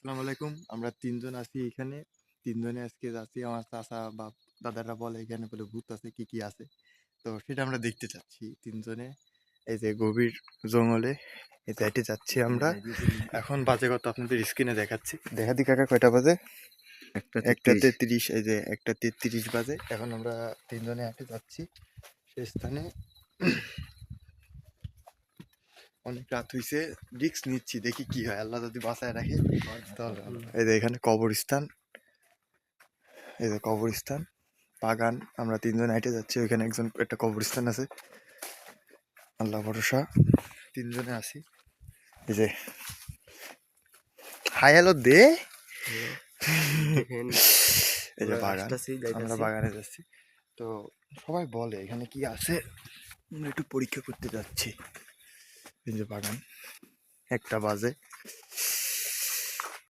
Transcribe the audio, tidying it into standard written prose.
আসসালামু আলাইকুম। আমরা ৩ জন আছি এখানে। ৩ জনে আজকে যাচ্ছি। আমার চাচা বা দাদারা বলে এখানে বলে ভূত আছে, কি আছে। তো সেটা আমরা দেখতে চাচ্ছি ৩ জনে। এই যে গভীর জঙ্গলে এই যে হেঁটে যাচ্ছি আমরা। এখন বাজে কত আপনাদের স্ক্রিনে দেখাচ্ছি। দেখা দি কাকা কয়টা বাজে? ১টা ৩৩। এই যে ১টা ৩৩ বাজে। এখন আমরা ৩ জনে হেঁটে যাচ্ছি সেই স্থানে। অনেক রাত হইছে, রিস্ক নিচ্ছি, দেখি কি হয়। আল্লাহ যদি বাঁচায় রাখে তাহলে ভালো। এই যে এখানে কবরস্থান, এই যে কবরস্থান, বাগান। আমরা ৩ জন হেঁটে যাচ্ছি, ওইখানে একটা কবরস্থান আছে। আল্লাহ ভরসা ৩ জনে আছি। এই যে হাই হ্যালো দে। এই যে বাগান, আমরা বাগানে যাচ্ছি। তো সবাই বলে এখানে কি আছে, আমরা একটু পরীক্ষা করতে যাচ্ছি। এই যে বাগান, ১টা বাজে।